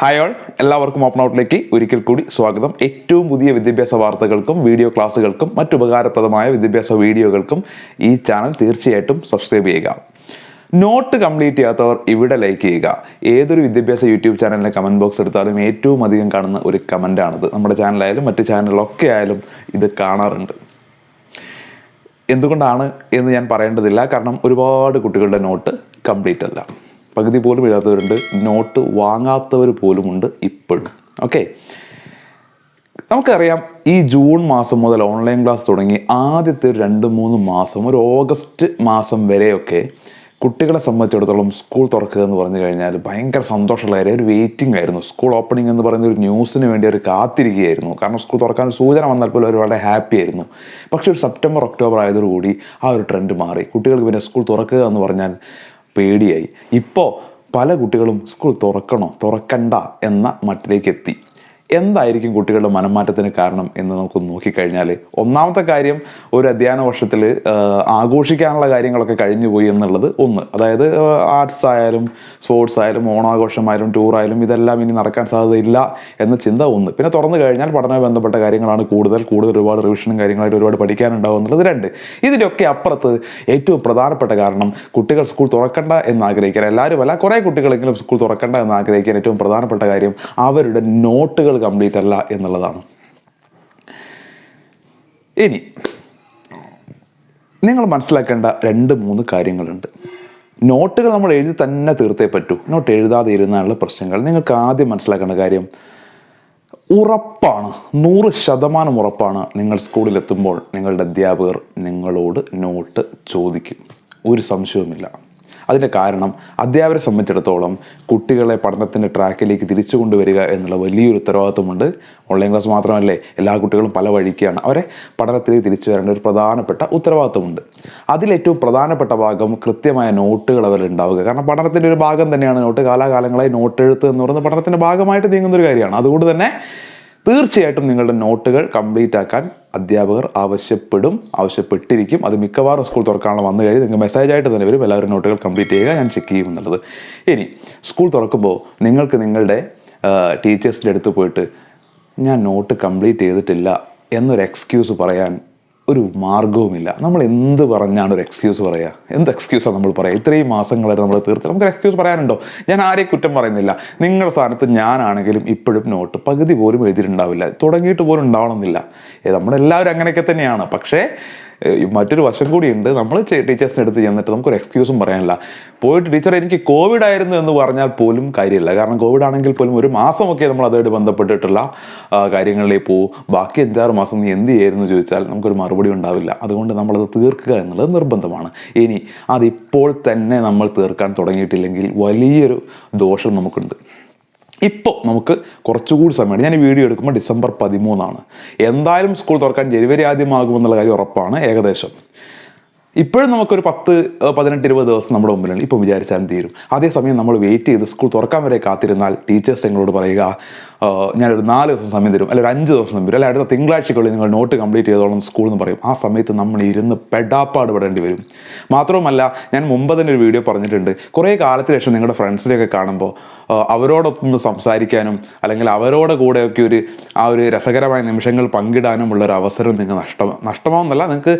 Hi all, എല്ലാവർക്കും open ഔട്ടിലേക്ക് ഒരിക്കൽ കൂടി സ്വാഗതം. ഏറ്റവും പുതിയ വിദ്യാഭ്യാസ വാർത്തകൾക്കും വീഡിയോ ക്ലാസ്സുകൾക്കും മറ്റു ഉപകാരപ്രദമായ വിദ്യാഭ്യാസ വീഡിയോകൾക്കും ഈ ചാനൽ തീർച്ചയായിട്ടും സബ്സ്ക്രൈബ് ചെയ്യുക. നോട്ട് കംപ്ലീറ്റ് ചെയ്യാത്തവർ ഇവിടെ ലൈക്ക് ചെയ്യുക. ഏതൊരു വിദ്യാഭ്യാസ യൂട്യൂബ് ചാനലിൻ്റെ കമൻറ്റ് ബോക്സ് എടുത്താലും ഏറ്റവും അധികം കാണുന്ന ഒരു കമൻറ്റാണിത്. നമ്മുടെ ചാനലായാലും മറ്റ് ചാനലിലൊക്കെ ആയാലും ഇത് കാണാറുണ്ട്. എന്തുകൊണ്ടാണ് എന്ന് ഞാൻ പറയേണ്ടതില്ല, കാരണം ഒരുപാട് കുട്ടികളുടെ നോട്ട് കംപ്ലീറ്റ് അല്ല. പകുതി പോലും എഴുതാത്തവരുണ്ട്, നോട്ട് വാങ്ങാത്തവർ പോലുമുണ്ട് ഇപ്പോഴും. ഓക്കെ, നമുക്കറിയാം ഈ ജൂൺ മാസം മുതൽ ഓൺലൈൻ ക്ലാസ് തുടങ്ങി ആദ്യത്തെ ഒരു 2-3 മാസം, ഒരു ഓഗസ്റ്റ് മാസം വരെയൊക്കെ കുട്ടികളെ സംബന്ധിച്ചിടത്തോളം സ്കൂൾ തുറക്കുക എന്ന് പറഞ്ഞു കഴിഞ്ഞാൽ ഭയങ്കര സന്തോഷമുള്ള കാര്യം, ഒരു വെയിറ്റിംഗ് ആയിരുന്നു. സ്കൂൾ ഓപ്പണിംഗ് എന്ന് പറയുന്ന ഒരു ന്യൂസിന് വേണ്ടി അവർ കാത്തിരിക്കുകയായിരുന്നു. കാരണം സ്കൂൾ തുറക്കാൻ സൂചന വന്നാൽ പോലും അവർ വളരെ ഹാപ്പി ആയിരുന്നു. പക്ഷേ ഒരു സെപ്റ്റംബർ ഒക്ടോബർ ആയതോടുകൂടി ആ ഒരു ട്രെൻഡ് മാറി. കുട്ടികൾക്ക് പിന്നെ സ്കൂൾ തുറക്കുക എന്ന് പറഞ്ഞാൽ പേടിയായി. ഇപ്പോൾ പല കുട്ടികളും സ്കൂൾ തുറക്കണ്ട എന്ന മട്ടിലേക്ക് എത്തി. എന്തായിരിക്കും കുട്ടികളുടെ മനംമാറ്റത്തിന് കാരണം എന്ന് നമുക്ക് നോക്കിക്കഴിഞ്ഞാൽ, ഒന്നാമത്തെ കാര്യം, ഒരു അധ്യയന വർഷത്തിൽ ആഘോഷിക്കാനുള്ള കാര്യങ്ങളൊക്കെ കഴിഞ്ഞു പോയി എന്നുള്ളത് ഒന്ന്. അതായത് ആർട്സ് ആയാലും സ്പോർട്സ് ആയാലും ഓണാഘോഷമായാലും ടൂറായാലും ഇതെല്ലാം ഇനി നടക്കാൻ സാധ്യതയില്ല എന്ന ചിന്ത ഒന്ന്. പിന്നെ തുറന്നു കഴിഞ്ഞാൽ പഠനവുമായി ബന്ധപ്പെട്ട കാര്യങ്ങളാണ് കൂടുതൽ ഒരുപാട് റിവിഷനും കാര്യങ്ങളായിട്ട് ഒരുപാട് പഠിക്കാനുണ്ടാവും എന്നുള്ളത് രണ്ട്. ഇതിൻ്റെയൊക്കെ അപ്പുറത്ത് ഏറ്റവും പ്രധാനപ്പെട്ട കാരണം കുട്ടികൾ സ്കൂൾ തുറക്കണ്ട എന്ന് ആഗ്രഹിക്കാൻ, എല്ലാവരും അല്ല, കുറേ കുട്ടികളെങ്കിലും സ്കൂൾ തുറക്കണ്ട എന്ന് ആഗ്രഹിക്കാൻ ഏറ്റവും പ്രധാനപ്പെട്ട കാര്യം അവരുടെ നോട്ടുകൾ കംപ്ലീറ്റ് അല്ല എന്നുള്ളതാണ്. ഇനി നിങ്ങൾ മനസ്സിലാക്കേണ്ട 2-3 കാര്യങ്ങളുണ്ട്. നോട്ടുകൾ നമ്മൾ എഴുതി തന്നെ തീർത്തേ പറ്റൂ. നോട്ട് എഴുതാതെ ഇരുന്നാലുള്ള പ്രശ്നങ്ങൾ നിങ്ങൾക്ക് ആദ്യം മനസ്സിലാക്കേണ്ട കാര്യം, ഉറപ്പാണ്, 100% ഉറപ്പാണ്, നിങ്ങൾ സ്കൂളിലെത്തുമ്പോൾ നിങ്ങളുടെ അധ്യാപകർ നിങ്ങളോട് നോട്ട് ചോദിക്കും. ഒരു സംശയവുമില്ല. അതിൻ്റെ കാരണം, അധ്യാപകരെ സംബന്ധിച്ചിടത്തോളം കുട്ടികളെ പഠനത്തിൻ്റെ ട്രാക്കിലേക്ക് തിരിച്ചു കൊണ്ടുവരിക എന്നുള്ള വലിയൊരു ഉത്തരവാദിത്വമുണ്ട്. ഓൺലൈൻ ക്ലാസ് മാത്രമല്ലേ, എല്ലാ കുട്ടികളും പല വഴിക്കാണ്. അവരെ പഠനത്തിലേക്ക് തിരിച്ചു വരേണ്ട ഒരു പ്രധാനപ്പെട്ട ഉത്തരവാദിത്വമുണ്ട്. അതിലേറ്റവും പ്രധാനപ്പെട്ട ഭാഗം കൃത്യമായ നോട്ടുകൾ അവരുണ്ടാവുക. കാരണം പഠനത്തിൻ്റെ ഒരു ഭാഗം തന്നെയാണ് നോട്ട്. കാലാകാലങ്ങളായി നോട്ട് എഴുത്ത് എന്ന് പറയുന്നത് പഠനത്തിൻ്റെ ഭാഗമായിട്ട് നീങ്ങുന്ന ഒരു കാര്യമാണ്. അതുകൊണ്ട് തന്നെ തീർച്ചയായിട്ടും നിങ്ങളുടെ നോട്ടുകൾ കംപ്ലീറ്റ് ആക്കാൻ അധ്യാപകർ ആവശ്യപ്പെട്ടിരിക്കും. അത് മിക്കവാറും സ്കൂൾ തുറക്കാനുള്ള വന്നു കഴിഞ്ഞ് നിങ്ങൾക്ക് മെസ്സേജായിട്ട് തന്നെ വരും, എല്ലാവരും നോട്ടുകൾ കംപ്ലീറ്റ് ചെയ്യുക, ഞാൻ ചെക്ക് ചെയ്യും എന്നുള്ളത്. ഇനി സ്കൂൾ തുറക്കുമ്പോൾ നിങ്ങൾക്ക് നിങ്ങളുടെ ടീച്ചേഴ്സിൻ്റെ അടുത്ത് പോയിട്ട് ഞാൻ നോട്ട് കംപ്ലീറ്റ് ചെയ്തിട്ടില്ല എന്നൊരു എക്സ്ക്യൂസ് പറയാൻ ഒരു മാർഗവുമില്ല. നമ്മൾ എന്ത് പറഞ്ഞാണ് ഒരു എക്സ്ക്യൂസ് പറയുക? എന്ത് എക്സ്ക്യൂസാണ് നമ്മൾ പറയുക? ഇത്രയും മാസങ്ങളായിട്ട് നമ്മൾ തീർത്ത് നമുക്ക് എക്സ്ക്യൂസ് പറയാനുണ്ടോ? ഞാൻ ആരെയും കുറ്റം പറയുന്നില്ല. നിങ്ങളുടെ സ്ഥാനത്ത് ഞാനാണെങ്കിലും ഇപ്പോഴും നോട്ട് പകുതി പോലും എഴുതിയിട്ടുണ്ടാവില്ല, തുടങ്ങിയിട്ട് പോലും ഉണ്ടാവണമെന്നില്ല. നമ്മളെല്ലാവരും അങ്ങനെയൊക്കെ തന്നെയാണ്. പക്ഷേ മറ്റൊരു വശം കൂടിയുണ്ട്. നമ്മൾ ടീച്ചേഴ്സിൻ്റെ അടുത്ത് ചെന്നിട്ട് നമുക്കൊരു എക്സ്ക്യൂസും പറയാനില്ല. പോയിട്ട് ടീച്ചർ എനിക്ക് കോവിഡ് ആയിരുന്നു എന്ന് പറഞ്ഞാൽ പോലും കാര്യമില്ല. കാരണം കോവിഡ് ആണെങ്കിൽ പോലും ഒരു മാസമൊക്കെ നമ്മൾ അതുമായിട്ട് ബന്ധപ്പെട്ടിട്ടുള്ള കാര്യങ്ങളിലേക്ക് പോകും. ബാക്കി 5-6 മാസം നീ എന്ത് ചെയ്യായിരുന്നു ചോദിച്ചാൽ നമുക്കൊരു മറുപടി ഉണ്ടാവില്ല. അതുകൊണ്ട് നമ്മളത് തീർക്കുക എന്നുള്ളത് നിർബന്ധമാണ്. ഇനി അതിപ്പോൾ തന്നെ നമ്മൾ തീർക്കാൻ തുടങ്ങിയിട്ടില്ലെങ്കിൽ വലിയൊരു ദോഷം നമുക്കുണ്ട്. ഇപ്പോൾ നമുക്ക് കുറച്ചുകൂടി സമയമാണ്. ഞാൻ ഈ വീഡിയോ എടുക്കുമ്പോൾ ഡിസംബർ 13 എന്തായാലും സ്കൂൾ തുറക്കാൻ ജനുവരി ആദ്യമാകുമെന്നുള്ള കാര്യം ഉറപ്പാണ് ഏകദേശം. ഇപ്പോഴും നമുക്കൊരു 10-18-20 ദിവസം നമ്മുടെ മുമ്പിലാണ്. ഇപ്പം വിചാരിച്ചാലും തീരും. അതേസമയം നമ്മൾ വെയിറ്റ് ചെയ്ത് സ്കൂൾ തുറക്കാൻ വരെ കാത്തിരുന്നാൽ ടീച്ചേഴ്സ് നിങ്ങളോട് പറയുക, ഞാനൊരു 4 ദിവസം സമയം തരും, അല്ലെങ്കിൽ 5 ദിവസം സമയം തരും, അല്ലെങ്കിൽ അടുത്ത തിങ്കളാഴ്ചക്കുള്ളിൽ നിങ്ങൾ നോട്ട് കംപ്ലീറ്റ് ചെയ്തോളം സ്കൂൾ എന്ന് പറയും. ആ സമയത്ത് നമ്മൾ ഇരുന്ന് പെടാപ്പാട് പെടേണ്ടി വരും. മാത്രവുമല്ല, ഞാൻ മുമ്പ് തന്നെ ഒരു വീഡിയോ പറഞ്ഞിട്ടുണ്ട്, കുറേ കാലത്തിന് ശേഷം നിങ്ങളുടെ ഫ്രണ്ട്സിനെയൊക്കെ കാണുമ്പോൾ അവരോടൊന്ന് സംസാരിക്കാനും അല്ലെങ്കിൽ അവരോട് കൂടെയൊക്കെ ആ ഒരു രസകരമായ നിമിഷങ്ങൾ പങ്കിടാനുമുള്ള ഒരു അവസരം നിങ്ങൾക്ക് നഷ്ടമാവുന്നല്ല, നിങ്ങൾക്ക്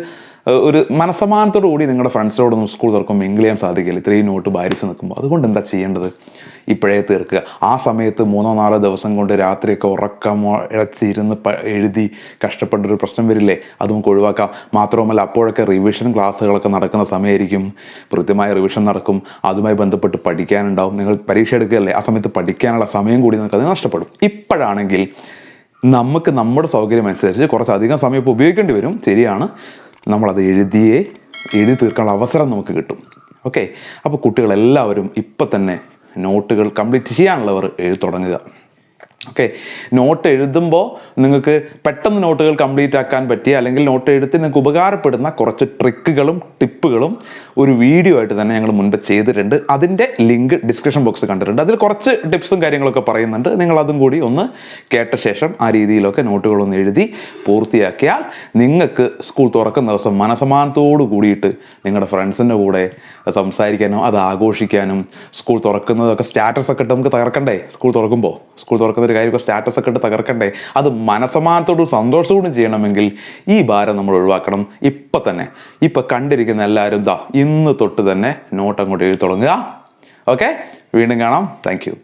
ഒരു മനസ്സമാനത്തോടു കൂടി നിങ്ങളുടെ ഫ്രണ്ട്സിനോടൊന്നും സ്കൂൾ തുറക്കുമ്പോൾ മിങ്കിൾ ചെയ്യാൻ സാധിക്കില്ല, ഇത്രയും നോട്ട് ഭാരിച്ച് നിൽക്കുമ്പോൾ. അതുകൊണ്ട് എന്താ ചെയ്യേണ്ടത്? ഇപ്പോഴേ തീർക്കുക. ആ സമയത്ത് 3-4 ദിവസം കൊണ്ട് രാത്രിയൊക്കെ ഇഴച്ചിരുന്ന് എഴുതി കഷ്ടപ്പെട്ട ഒരു പ്രശ്നം വരില്ലേ? അത് നമുക്ക് ഒഴിവാക്കാം. മാത്രവുമല്ല, അപ്പോഴൊക്കെ റിവിഷൻ ക്ലാസ്സുകളൊക്കെ നടക്കുന്ന സമയമായിരിക്കും. കൃത്യമായ റിവിഷൻ നടക്കും, അതുമായി ബന്ധപ്പെട്ട് പഠിക്കാനുണ്ടാവും. നിങ്ങൾ പരീക്ഷ എടുക്കുകയല്ലേ, ആ സമയത്ത് പഠിക്കാനുള്ള സമയം കൂടി നിങ്ങൾക്ക് അത് നഷ്ടപ്പെടും. ഇപ്പോഴാണെങ്കിൽ നമുക്ക് നമ്മുടെ സൗകര്യം അനുസരിച്ച് കുറച്ചധികം സമയം ഇപ്പോൾ ഉപയോഗിക്കേണ്ടി വരും, ശരിയാണ്. നമ്മളത് എഴുതി തീർക്കാനുള്ള അവസരം നമുക്ക് കിട്ടും. ഓക്കെ, അപ്പോൾ കുട്ടികളെല്ലാവരും ഇപ്പം തന്നെ നോട്ടുകൾ കംപ്ലീറ്റ് ചെയ്യാനുള്ളവർ എഴുതി തുടങ്ങുക. ഓക്കെ, നോട്ട് എഴുതുമ്പോൾ നിങ്ങൾക്ക് പെട്ടെന്ന് നോട്ടുകൾ കംപ്ലീറ്റ് ആക്കാൻ പറ്റിയ, അല്ലെങ്കിൽ നോട്ട് എഴുതി നിങ്ങൾക്ക് ഉപകാരപ്പെടുന്ന കുറച്ച് ട്രിക്കുകളും ടിപ്പുകളും ഒരു വീഡിയോ ആയിട്ട് തന്നെ ഞങ്ങൾ മുൻപ് ചെയ്തിട്ടുണ്ട്. അതിൻ്റെ ലിങ്ക് ഡിസ്ക്രിപ്ഷൻ ബോക്സ് കണ്ടിട്ടുണ്ട്. അതിൽ കുറച്ച് ടിപ്സും കാര്യങ്ങളൊക്കെ പറയുന്നുണ്ട്. നിങ്ങളതും കൂടി ഒന്ന് കേട്ട ശേഷം ആ രീതിയിലൊക്കെ നോട്ടുകളൊന്ന് എഴുതി പൂർത്തിയാക്കിയാൽ നിങ്ങൾക്ക് സ്കൂൾ തുറക്കുന്ന ദിവസം മനസമാനത്തോടു കൂടിയിട്ട് നിങ്ങളുടെ ഫ്രണ്ട്സിൻ്റെ കൂടെ സംസാരിക്കാനും അത് ആഘോഷിക്കാനും സ്കൂൾ തുറക്കുന്നതൊക്കെ സ്റ്റാറ്റസൊക്കെ ഇട്ട് നമുക്ക് തകർക്കണ്ടേ? സ്കൂൾ തുറക്കുന്ന ഒരു കാര്യമൊക്കെ സ്റ്റാറ്റസൊക്കെ ഇട്ട് തകർക്കണ്ടേ? അത് മനസ്സമാനത്തോടും സന്തോഷത്തോടും ചെയ്യണമെങ്കിൽ ഈ ഭാരം നമ്മൾ ഒഴിവാക്കണം. ഇപ്പം കണ്ടിരിക്കുന്ന എല്ലാവരും ഇന്ന് തൊട്ട് തന്നെ നോട്ട് അങ്ങോട്ട് എഴുതി തുടങ്ങുക. ഓക്കെ, വീണ്ടും കാണാം. Thank you.